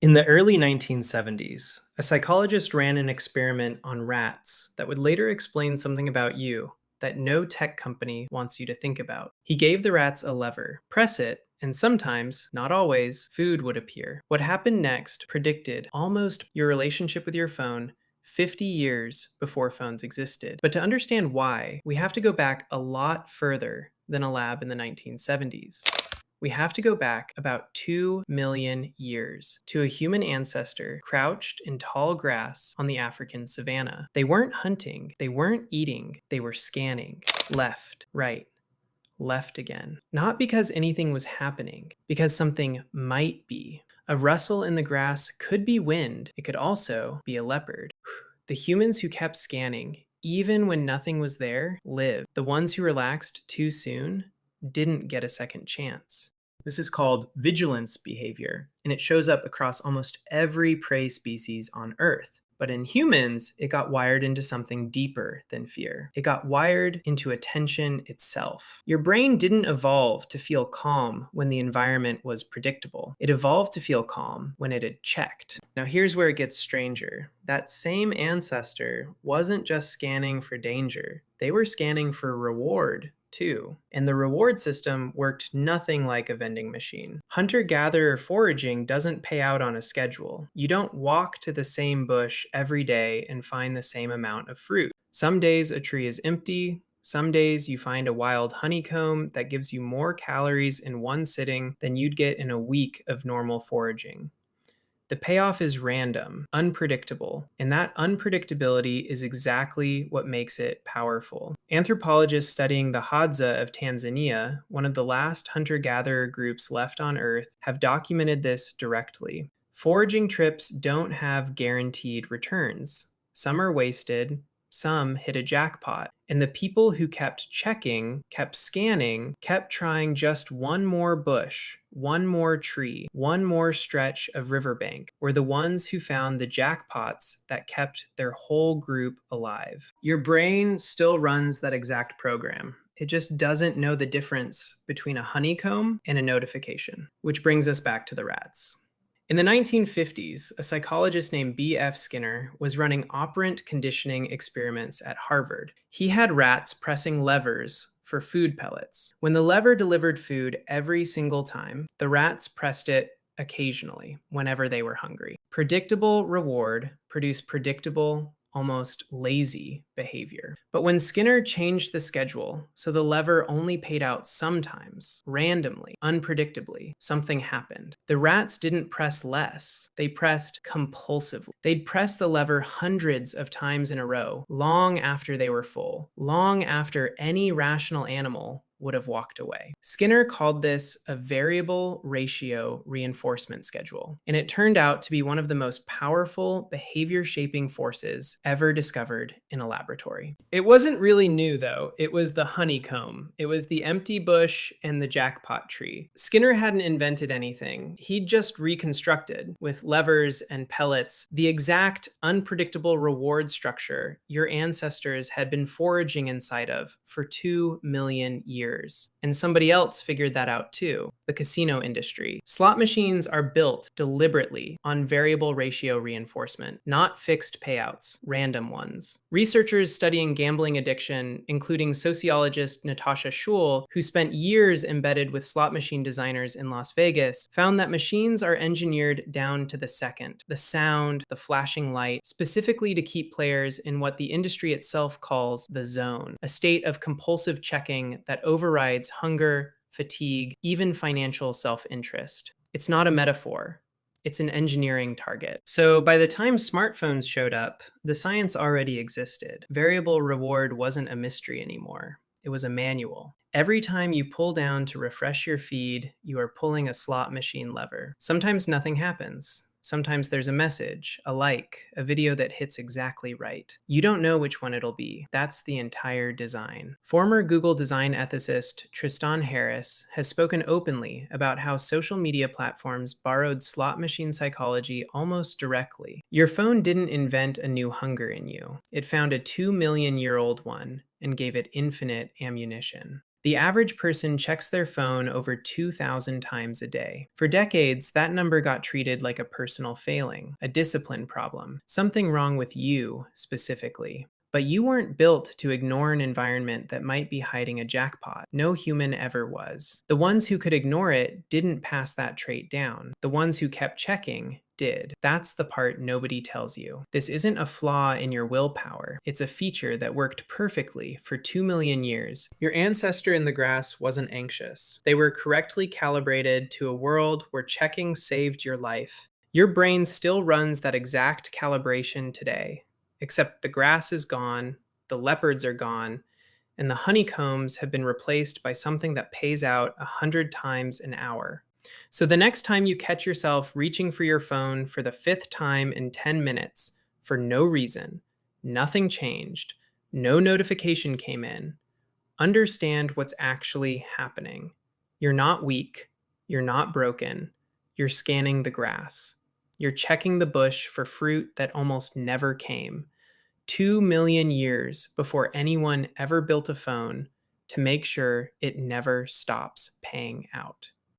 In the early 1970s, a psychologist ran an experiment on rats that would later explain something about you that no tech company wants you to think about. He gave the rats a lever, press it, and sometimes, not always, food would appear. What happened next predicted almost your relationship with your phone 50 years before phones existed. But to understand why, we have to go back a lot further than a lab in the 1970s. We have to go back about 2 million years to a human ancestor crouched in tall grass on the African savannah. They weren't hunting, they weren't eating, they were scanning. Left, right, left again. Not because anything was happening, because something might be. A rustle in the grass could be wind, it could also be a leopard. The humans who kept scanning, even when nothing was there, lived. The ones who relaxed too soon didn't get a second chance. This is called vigilance behavior, and it shows up across almost every prey species on Earth. But in humans, it got wired into something deeper than fear. It got wired into attention itself. Your brain didn't evolve to feel calm when the environment was predictable. It evolved to feel calm when it had checked. Now here's where it gets stranger. That same ancestor wasn't just scanning for danger. They were scanning for reward too. And the reward system worked nothing like a vending machine. Hunter-gatherer foraging doesn't pay out on a schedule. You don't walk to the same bush every day and find the same amount of fruit. Some days a tree is empty. Some days you find a wild honeycomb that gives you more calories in one sitting than you'd get in a week of normal foraging. The payoff is random, unpredictable, and that unpredictability is exactly what makes it powerful. Anthropologists studying the Hadza of Tanzania, one of the last hunter-gatherer groups left on Earth, have documented this directly. Foraging trips don't have guaranteed returns. Some are wasted, some hit a jackpot. And the people who kept checking, kept scanning, kept trying just one more bush, one more tree, one more stretch of riverbank were the ones who found the jackpots that kept their whole group alive. Your brain still runs that exact program. It just doesn't know the difference between a honeycomb and a notification, which brings us back to the rats. In the 1950s, a psychologist named B.F. Skinner was running operant conditioning experiments at Harvard. He had rats pressing levers for food pellets. When the lever delivered food every single time, the rats pressed it occasionally, whenever they were hungry. Predictable reward produced predictable, almost lazy behavior. But when Skinner changed the schedule so the lever only paid out sometimes, randomly, unpredictably, something happened. The rats didn't press less, they pressed compulsively. They'd press the lever hundreds of times in a row, long after they were full, long after any rational animal would have walked away. Skinner called this a variable ratio reinforcement schedule, and it turned out to be one of the most powerful behavior-shaping forces ever discovered in a laboratory. It wasn't really new, though. It was the honeycomb. It was the empty bush and the jackpot tree. Skinner hadn't invented anything. He'd just reconstructed, with levers and pellets, the exact unpredictable reward structure your ancestors had been foraging inside of for 2 million years. And somebody else figured that out too, the casino industry. Slot machines are built deliberately on variable ratio reinforcement, not fixed payouts, random ones. Researchers studying gambling addiction, including sociologist Natasha Schull, who spent years embedded with slot machine designers in Las Vegas, found that machines are engineered down to the second. The sound, the flashing light, specifically to keep players in what the industry itself calls the zone, a state of compulsive checking that overrides hunger, fatigue, even financial self-interest. It's not a metaphor. It's an engineering target. So by the time smartphones showed up, the science already existed. Variable reward wasn't a mystery anymore. It was a manual. Every time you pull down to refresh your feed, you are pulling a slot machine lever. Sometimes nothing happens. Sometimes there's a message, a like, a video that hits exactly right. You don't know which one it'll be. That's the entire design. Former Google design ethicist Tristan Harris has spoken openly about how social media platforms borrowed slot machine psychology almost directly. Your phone didn't invent a new hunger in you. It found a 2 million-year-old one and gave it infinite ammunition. The average person checks their phone over 2,000 times a day. For decades, that number got treated like a personal failing, a discipline problem, something wrong with you specifically. But you weren't built to ignore an environment that might be hiding a jackpot. No human ever was. The ones who could ignore it didn't pass that trait down. The ones who kept checking did. That's the part nobody tells you. This isn't a flaw in your willpower. It's a feature that worked perfectly for 2 million years. Your ancestor in the grass wasn't anxious. They were correctly calibrated to a world where checking saved your life. Your brain still runs that exact calibration today, except the grass is gone, the leopards are gone, and the honeycombs have been replaced by something that pays out 100 times an hour. So the next time you catch yourself reaching for your phone for the fifth time in 10 minutes for no reason, nothing changed, no notification came in, understand what's actually happening. You're not weak. You're not broken. You're scanning the grass. You're checking the bush for fruit that almost never came. 2 million years before anyone ever built a phone to make sure it never stops paying out.